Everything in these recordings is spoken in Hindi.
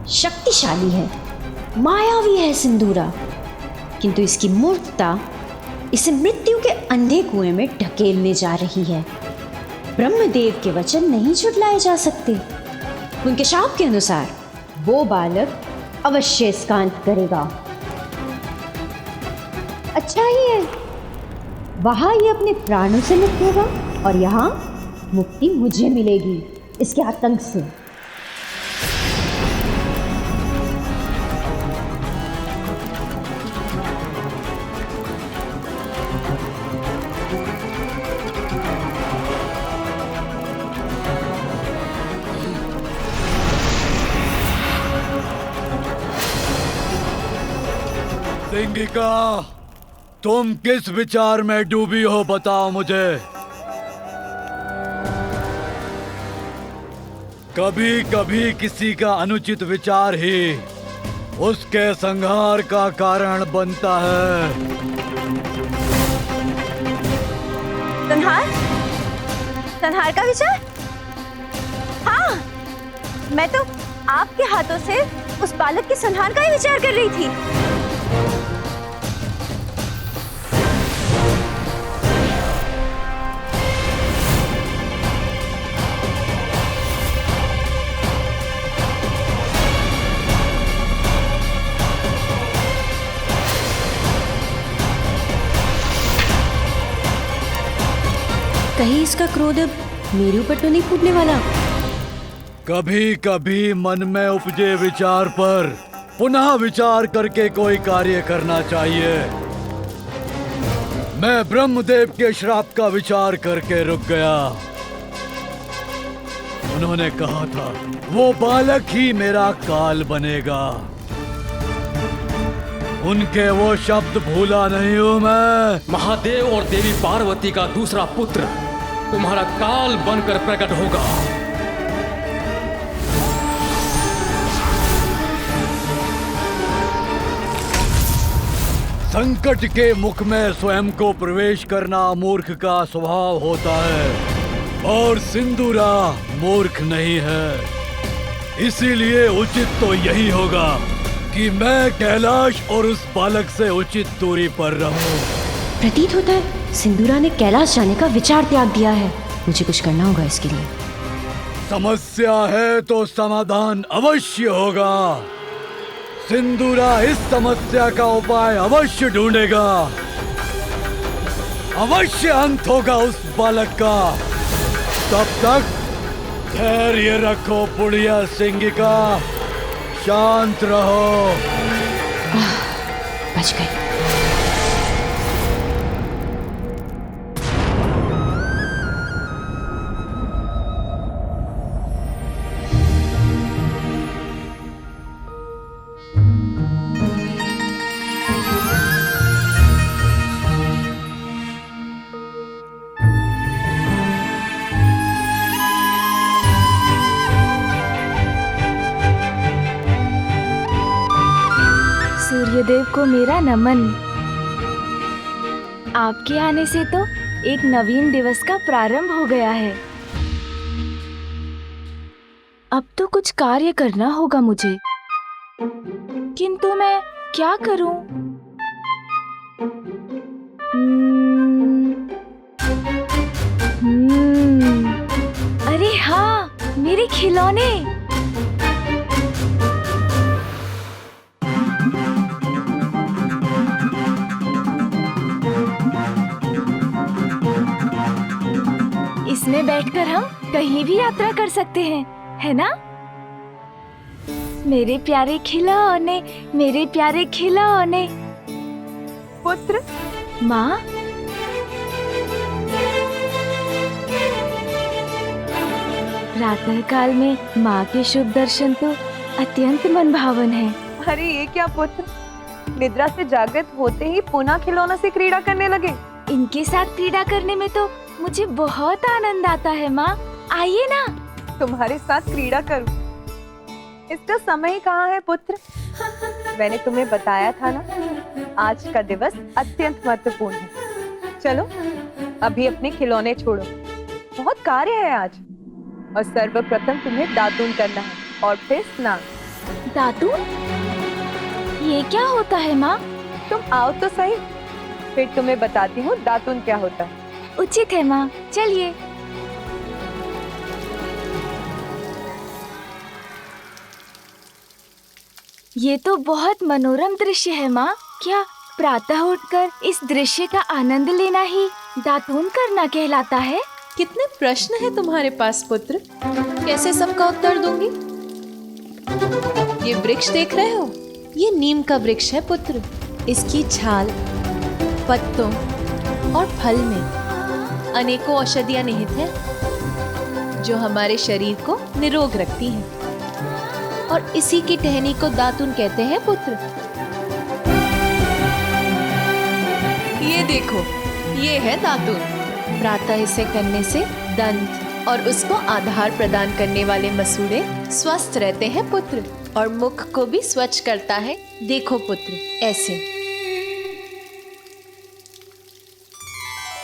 शक्तिशाली है, मायावी है सिंदूरा, किंतु इसकी मूर्खता इसे मृत्यु के अंधे कुएं में ढकेलने जा रही है। ब्रह्मदेव के वचन नहीं झुठलाए जा सकते। उनके शाप के अनुसार वो बालक अवश्य इसका अंत करेगा। अच्छा ही है, वहां ये अपने प्राणों से मुक्त होगा और यहाँ मुक्ति मुझे मिलेगी इसके आतंक से। सिंगिका, तुम किस विचार में डूबी हो बताओ मुझे। कभी कभी किसी का अनुचित विचार ही उसके संहार का कारण बनता है। संहार? संहार का विचार? हाँ, मैं तो आपके हाथों से उस बालक के संहार का ही विचार कर रही थी। कहीं इसका क्रोध अब मेरे ऊपर तो नहीं फूटने वाला? कभी कभी मन में उपजे विचार पर पुनः विचार करके कोई कार्य करना चाहिए। मैं ब्रह्मदेव के श्राप का विचार करके रुक गया। उन्होंने कहा था वो बालक ही मेरा काल बनेगा। उनके वो शब्द भूला नहीं हूं मैं। महादेव और देवी पार्वती का दूसरा पुत्र तुम्हारा काल बनकर प्रकट होगा। संकट के मुख में स्वयं को प्रवेश करना मूर्ख का स्वभाव होता है और सिंदूरा मूर्ख नहीं है। इसीलिए उचित तो यही होगा कि मैं कैलाश और उस बालक से उचित दूरी पर रहूं। प्रतीत होता है सिंदूरा ने कैलाश जाने का विचार त्याग दिया है। मुझे कुछ करना होगा इसके लिए। समस्या है तो समाधान अवश्य होगा। सिंदूरा इस समस्या का उपाय अवश्य ढूंढेगा। अवश्य अंत होगा उस बालक का। तब तक धैर्य रखो बुढ़िया सिंगिका, शांत रहो। बच गई। सूर्यदेव को मेरा नमन। आपके आने से तो एक नवीन दिवस का प्रारंभ हो गया है। अब तो कुछ कार्य करना होगा मुझे, किंतु मैं क्या करूं? अरे हाँ, मेरे खिलौने। इसमें बैठकर हम कहीं भी यात्रा कर सकते हैं, है ना? मेरे प्यारे खिलौने, मेरे प्यारे खिलौने। पुत्र, माँ, प्रातः काल में माँ के शुभ दर्शन तो अत्यंत मनभावन है। अरे ये क्या पुत्र, निद्रा से जागृत होते ही पुनः खिलौनों से क्रीड़ा करने लगे। इनके साथ क्रीड़ा करने में तो मुझे बहुत आनंद आता है माँ। आइए ना। तुम्हारे साथ क्रीड़ा करूं, इसका समय ही कहाँ है पुत्र। मैंने तुम्हें बताया था ना, आज का दिवस अत्यंत महत्वपूर्ण है। चलो अभी अपने खिलौने छोड़ो, बहुत कार्य है आज। और सर्वप्रथम तुम्हें दातून करना है और फिर स्नान। दातून? ये क्या होता है माँ? तुम आओ तो सही, फिर तुम्हें बताती हूँ दातून क्या होता है। उचित है माँ, चलिए। ये तो बहुत मनोरम दृश्य है माँ। क्या प्रातः उठकर इस दृश्य का आनंद लेना ही दातून करना कहलाता है? कितने प्रश्न हैं तुम्हारे पास पुत्र, कैसे सबका उत्तर दूंगी? ये वृक्ष देख रहे हो, ये नीम का वृक्ष है पुत्र। इसकी छाल, पत्तों और फल में अनेकों औषधियां निहित हैं जो हमारे शरीर को निरोग रखती हैं, और इसी की टहनी को दातून कहते हैं पुत्र। ये देखो, ये है दातून। प्रातः इसे करने से दंत और उसको आधार प्रदान करने वाले मसूड़े स्वस्थ रहते हैं पुत्र, और मुख को भी स्वच्छ करता है। देखो पुत्र, ऐसे।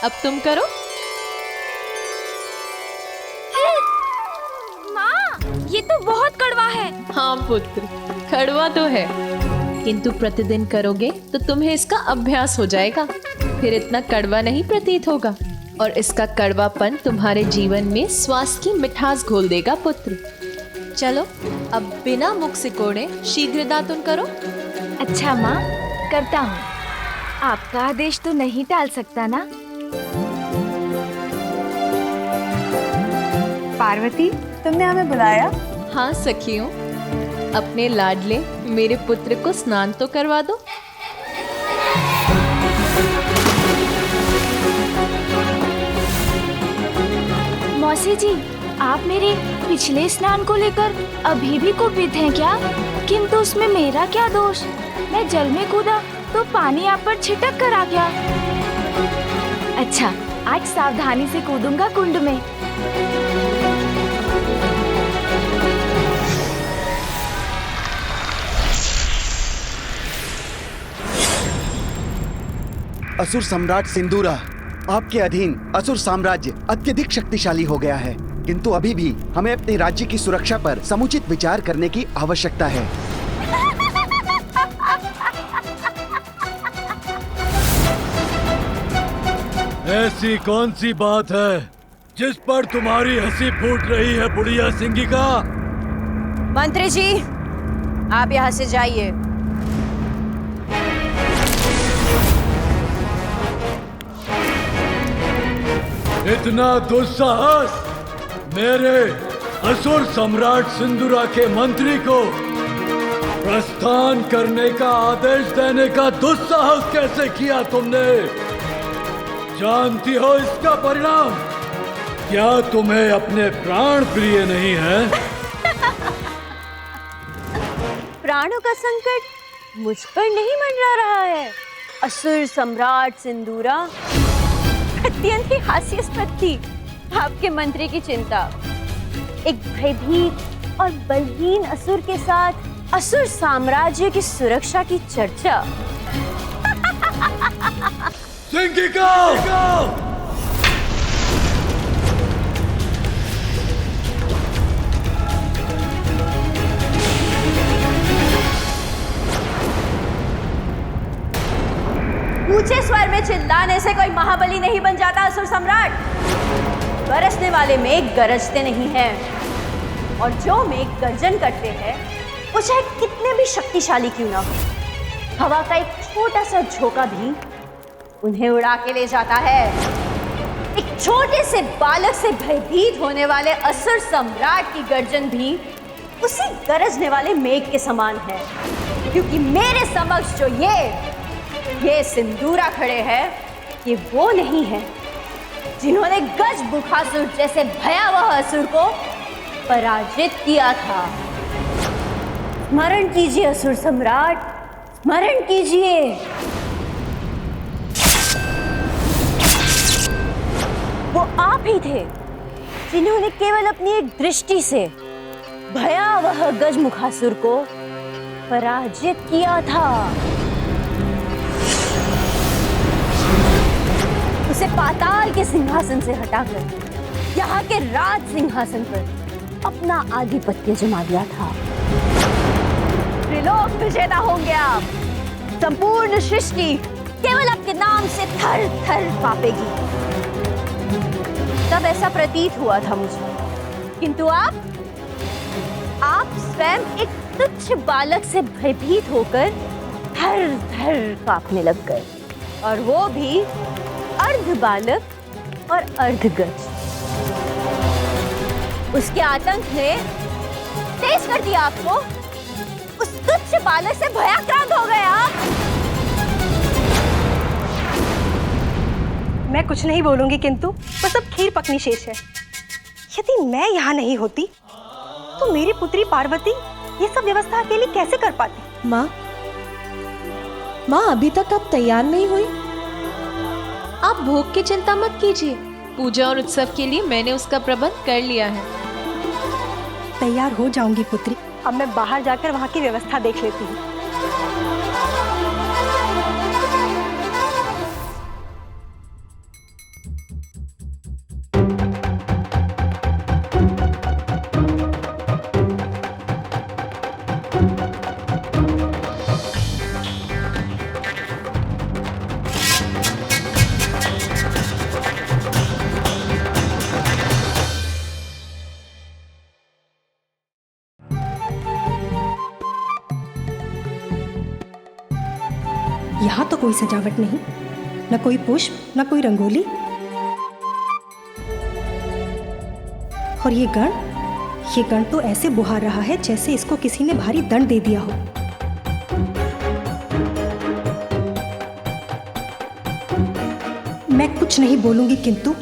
अब तुम करो। माँ, ये तो बहुत कड़वा है। हाँ पुत्र, कड़वा तो है, किंतु प्रतिदिन करोगे तो तुम्हें इसका अभ्यास हो जाएगा, फिर इतना कड़वा नहीं प्रतीत होगा, और इसका कड़वापन तुम्हारे जीवन में स्वास्थ्य की मिठास घोल देगा पुत्र। चलो, अब बिना मुख सिकोड़े शीघ्र दातुन करो। अच्छा माँ, करता हूँ। आपका आदेश तो नहीं टाल सकता ना? पार्वती, तुमने हमें बुलाया? हाँ सखियों, अपने लाडले मेरे पुत्र को स्नान तो करवा दो। मौसी जी, आप मेरे पिछले स्नान को लेकर अभी भी कुपित हैं क्या? किंतु उसमें मेरा क्या दोष? मैं जल में कूदा तो पानी आप पर छिटक कर आ गया। अच्छा, आज सावधानी से कूदूंगा कुंड में। असुर सम्राट सिंदूरा, आपके अधीन असुर साम्राज्य अत्यधिक शक्तिशाली हो गया है, किंतु अभी भी हमें अपने राज्य की सुरक्षा पर समुचित विचार करने की आवश्यकता है। ऐसी कौन सी बात है जिस पर तुम्हारी हंसी फूट रही है बुढ़िया सिंगिका? मंत्री जी, आप यहाँ से जाइए। इतना दुस्साहस मेरे असुर सम्राट सिंदूरा के मंत्री को प्रस्थान करने का आदेश देने का दुस्साहस कैसे किया तुमने? जानती हो इसका परिणाम? क्या तुम्हें अपने प्राण प्रिय नहीं है? प्राणों का संकट मुझ पर नहीं मंडरा रहा है। असुर सम्राट सिंदूरा, अत्यंत ही हास्यास्पद थी आपके मंत्री की चिंता। एक भयभीत और बलहीन असुर के साथ असुर साम्राज्य की सुरक्षा की चर्चा। सिंगिका! ऊंचे स्वर में चिल्लाने से कोई महाबली नहीं बन जाता असुर सम्राट। बरसने वाले मेघ गरजते नहीं हैं, और जो मेघ गर्जन करते हैं वो चाहे कितने भी शक्तिशाली क्यों ना हो, हवा का एक छोटा सा झोंका भी उन्हें उड़ा के ले जाता है। एक छोटे से बालक से भयभीत होने वाले असुर सम्राट की गर्जन भी उसी गरजने वाले मेघ के समान है, क्योंकि मेरे समक्ष जो ये सिंदूरा खड़े हैं, ये वो नहीं है जिन्होंने गज बुखासुर जैसे भयावह असुर को पराजित किया था। स्मरण कीजिए असुर सम्राट, स्मरण कीजिए। वो आप ही थे जिन्होंने केवल अपनी एक दृष्टि से भयावह गजमुखासुर को पराजित किया था। उसे पाताल के सिंहासन से हटाकर यहाँ के राज सिंहासन पर अपना आधिपत्य जमा लिया था। त्रिलोक विजेता होंगे आप। संपूर्ण सृष्टि केवल आपके नाम से थर थर कांपेगी। तब ऐसा प्रतीत हुआ था मुझे, किंतु आप स्वयं एक तुच्छ बालक से भयभीत होकर थर थर कांपने लग गए, और वो भी अर्ध बालक और अर्ध गज। उसके आतंक ने तेज कर दिया आपको। उस तुच्छ बालक से भयाक्रांत हो गए आप। मैं कुछ नहीं बोलूंगी, किंतु बस अब खीर पकनी शेष है। यदि मैं यहाँ नहीं होती तो मेरी पुत्री पार्वती ये सब व्यवस्था अकेली कैसे कर पाती? माँ, अभी तक आप तैयार नहीं हुई? आप भोग की चिंता मत कीजिए। पूजा और उत्सव के लिए मैंने उसका प्रबंध कर लिया है। तैयार हो जाऊंगी पुत्री। अब मैं बाहर जाकर वहाँ की व्यवस्था देख लेती हूँ। यहाँ तो कोई सजावट नहीं, न कोई पुष्प, न कोई रंगोली। और ये गण तो ऐसे बुहार रहा है जैसे इसको किसी ने भारी दंड दे दिया हो। मैं कुछ नहीं बोलूंगी, किंतु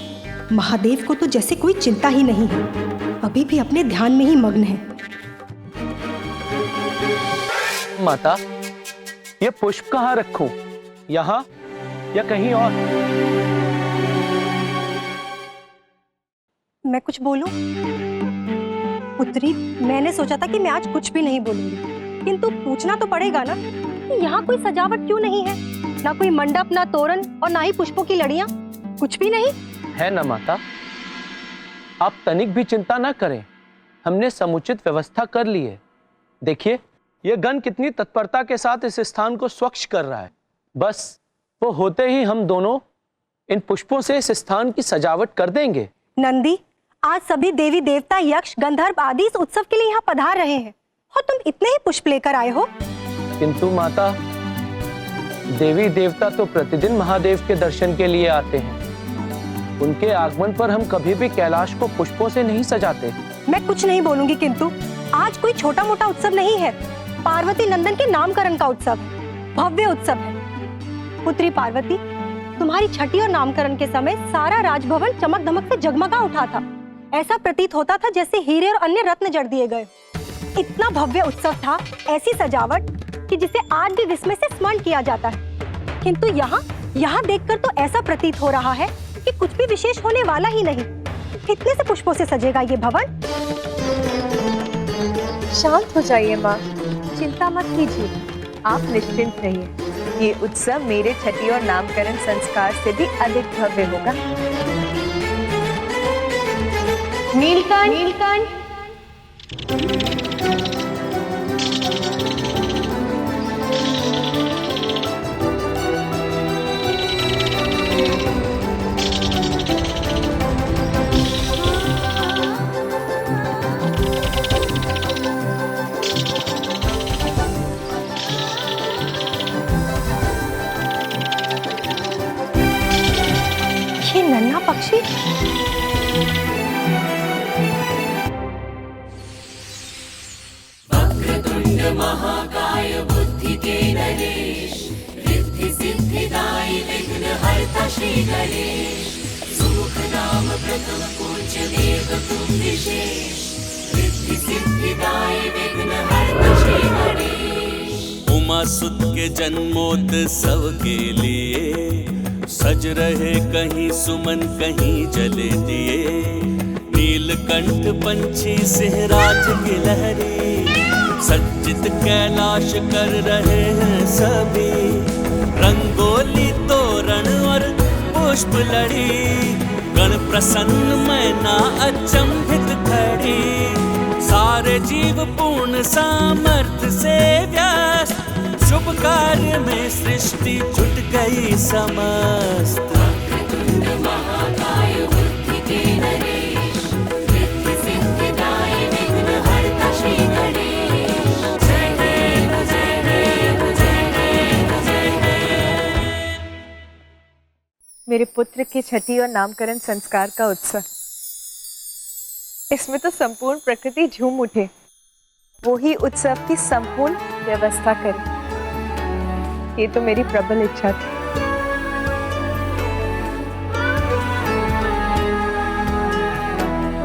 महादेव को तो जैसे कोई चिंता ही नहीं है, अभी भी अपने ध्यान में ही मग्न है। माता, ये पुष्प कहाँ रखूं? यहाँ या कहीं और? मैं कुछ बोलूं? पुत्री, मैंने सोचा था कि मैं आज कुछ भी नहीं बोलूंगी, किंतु पूछना तो पड़ेगा ना कि यहाँ कोई सजावट क्यों नहीं है? ना कोई मंडप, ना तोरण और ना ही पुष्पों की लड़ियां, कुछ भी नहीं है ना माता। आप तनिक भी चिंता ना करें, हमने समुचित व्यवस्था कर ली है। देखिए, यह गण कितनी तत्परता के साथ इस स्थान को स्वच्छ कर रहा है। बस वो होते ही हम दोनों इन पुष्पों से इस स्थान की सजावट कर देंगे। नंदी, आज सभी देवी देवता, यक्ष, गंधर्व आदि इस उत्सव के लिए यहाँ पधार रहे हैं और तुम इतने ही पुष्प लेकर आए हो। किंतु माता, देवी देवता तो प्रतिदिन महादेव के दर्शन के लिए आते हैं। उनके आगमन पर हम कभी भी कैलाश को पुष्पों से नहीं सजाते। मैं कुछ नहीं बोलूंगी, किंतु आज कोई छोटा मोटा उत्सव नहीं है। पार्वती नंदन के नामकरण का उत्सव है, भव्य उत्सव है। पुत्री पार्वती, तुम्हारी छठी और नामकरण के समय सारा राजभवन चमक धमक से जगमगा उठा था। ऐसा प्रतीत होता था जैसे हीरे और अन्य रत्न जड़ दिए गए। इतना भव्य उत्सव था, ऐसी सजावट कि जिसे आज भी विस्मय से स्मरण किया जाता है। किंतु यहाँ देखकर तो ऐसा प्रतीत हो रहा है कि कुछ भी विशेष होने वाला ही नहीं। कितने से पुष्पों से सजेगा ये भवन? शांत हो जाइए माँ, चिंता मत कीजिए, आप निश्चिंत रहिए। ये उत्सव मेरे छठी और नामकरण संस्कार से भी अधिक भव्य होगा। नीलकंठ, ये नन्हा पक्षी वक्रतुंड महाकाय बुद्धि के नरेश, रिद्धि सिद्धिदायी विघ्न हर्ता श्री गणेश। सुमुख नाम प्रथम पूज्य देव तुम विशेष, रिद्धि सिद्धिदायी विघ्न हर्ता श्री गणेश। उमा सुत के जन्मोत्सव के लिए सज रहे कहीं सुमन कहीं जले दिए। नीलकंठ पंछी सिंहराज की लहरी, सज्जित कैलाश कर रहे हैं सभी। रंगोली तोरण और पुष्प लड़ी, गण प्रसन्न मैना अचंभित खड़ी। सारे सारे जीव पूर्ण सामर्थ्य से व्यस्त, शुभ कार्य में सृष्टि जुट गई समस्त। वक्रतुंड महाकाय बुद्धि के नरेश, रिद्धि सिद्धिदायी विघ्नहर्ता श्री गणेश। जय देव जय देव जय देव जय देव। मेरे पुत्र के छठी और नामकरण संस्कार का उत्सव, इसमें तो संपूर्ण प्रकृति झूम उठे। वो ही उत्सव की संपूर्ण व्यवस्था करे, ये तो मेरी प्रबल इच्छा थी।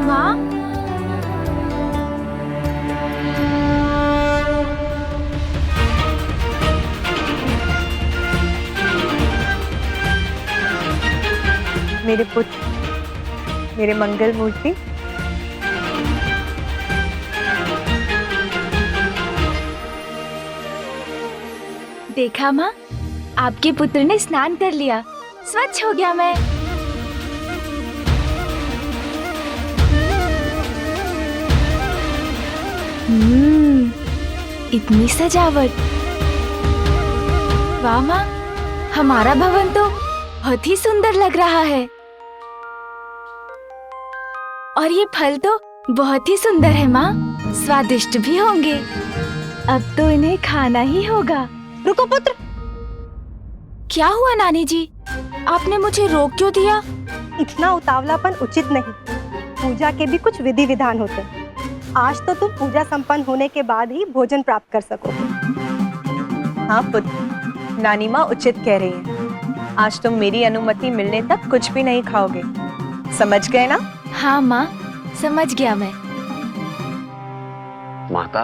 माँ, मेरे पुत्र, मेरे मंगल मूर्ति, देखा माँ, आपके पुत्र ने स्नान कर लिया, स्वच्छ हो गया मैं। इतनी सजावट, वाह माँ, हमारा भवन तो बहुत ही सुंदर लग रहा है। और ये फल तो बहुत ही सुंदर है माँ, स्वादिष्ट भी होंगे। अब तो इन्हें खाना ही होगा। रुको पुत्र। क्या हुआ नानी जी, आपने मुझे रोक क्यों दिया? इतना उतावलापन उचित नहीं, पूजा के भी कुछ विधि विधान होते हैं। आज तो तुम पूजा संपन्न होने के बाद ही भोजन प्राप्त कर सकोगे। हाँ पुत्र, नानी माँ उचित कह रही है। आज तुम मेरी अनुमति मिलने तक कुछ भी नहीं खाओगे, समझ गए ना? हाँ माँ, समझ गया मैं। माता,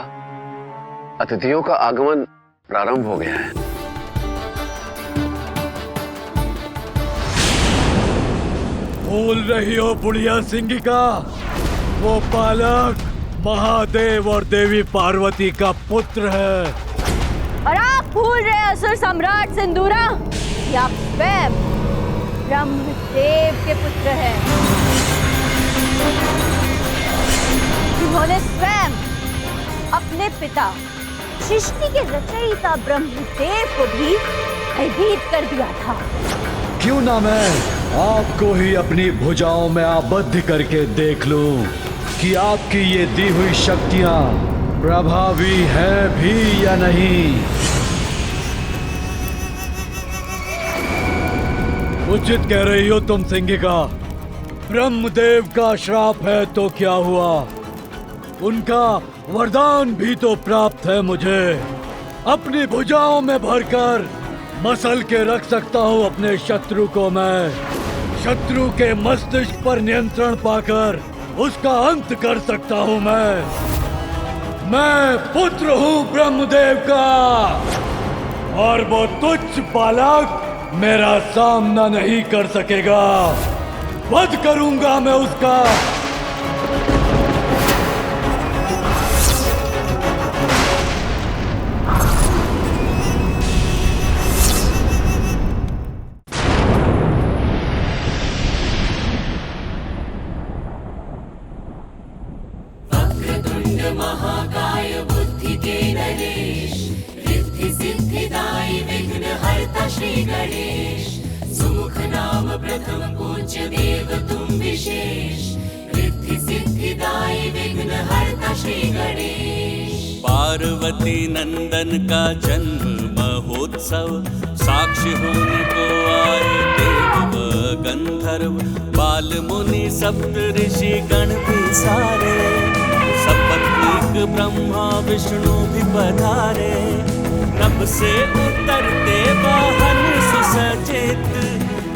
अतिथियों का आगमन प्रारंभ हो गया है। बोल रही हो बुढ़िया सिंगिका, वो बालक महादेव और देवी पार्वती का पुत्र है। और आप भूल रहे असुर सम्राट सिंदूरा, कि आप स्वयं ब्रह्मदेव के पुत्र हैं, जिन्होंने स्वयं अपने पिता सृष्टि के रचयिता ब्रह्मदेव को भी भयभीत कर दिया था। क्यों ना मैं आपको ही अपनी भुजाओं में आबद्ध करके देख लूं कि आपकी ये दी हुई शक्तियां प्रभावी है भी या नहीं। उचित कह रही हो तुम सिंगिका, ब्रह्मदेव का श्राप है तो क्या हुआ, उनका वरदान भी तो प्राप्त है मुझे। अपनी भुजाओं में भरकर मसल के रख सकता हूँ अपने शत्रु को मैं। शत्रु के मस्तिष्क पर नियंत्रण पाकर उसका अंत कर सकता हूँ मैं पुत्र हूँ ब्रह्मदेव का, और वो तुच्छ बालक मेरा सामना नहीं कर सकेगा। वध करूंगा मैं उसका। महाकाय बुद्धि के नरेश, रिद्धि सिद्धिदायी विघ्नहर्ता श्री गणेश। सुमुख नाम प्रथम पूज्य देव तुम विशेष, रिद्धि सिद्धिदायी विघ्नहर्ता श्री गणेश। पार्वती नंदन का जन्म महोत्सव, साक्षी होने को आए देव व गंधर्व, बाल मुनि सप्त ऋषि गण भी सारे, सपत्नीक ब्रह्मा विष्णु भी पधारे। नभ से उतरते वाहन सुसज्जित,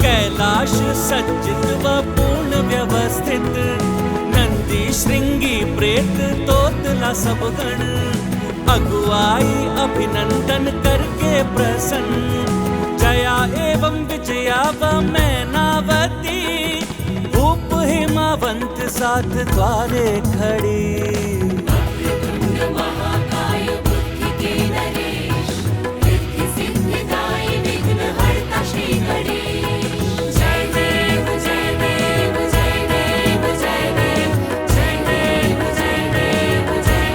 कैलाश सज्जित व पूर्ण व्यवस्थित। नंदी श्रृंगी प्रेत तोतला सब गण, अगुआई अभिनंदन करके प्रसन्न। जया एवं विजया व मैनावती, भूप हिमावंत साथ द्वारे खड़ी। महाकाय बुद्धि के नरेश, रिद्धि सिद्धिदायी विघ्नहर्ता श्री गणेश। जय देव जय देव जय देव जय देव जय देव जय देव जय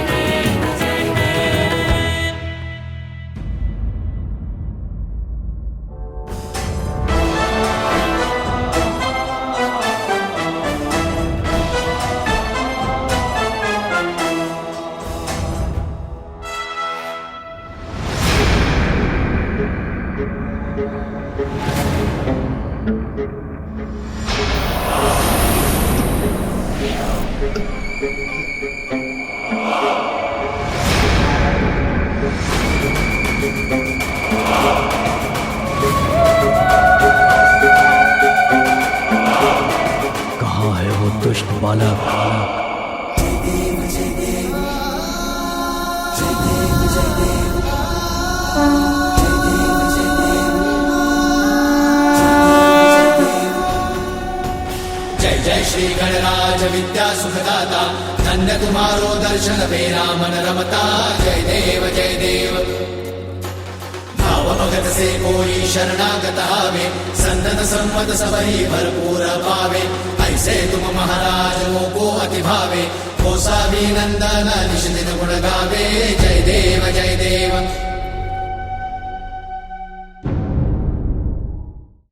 जय जय श्री गणराज विद्या सुखदाता, धन्य तुम्हारो दर्शन बेरा मन रमता। जय देव भाव भगत से कोई शरणागत आवे, संतत संपद सबही भरपूर पावे। ऐसे तुम महाराज को अति भावे, कोसा भी नंदन निश्चित गुण गावे। जय देव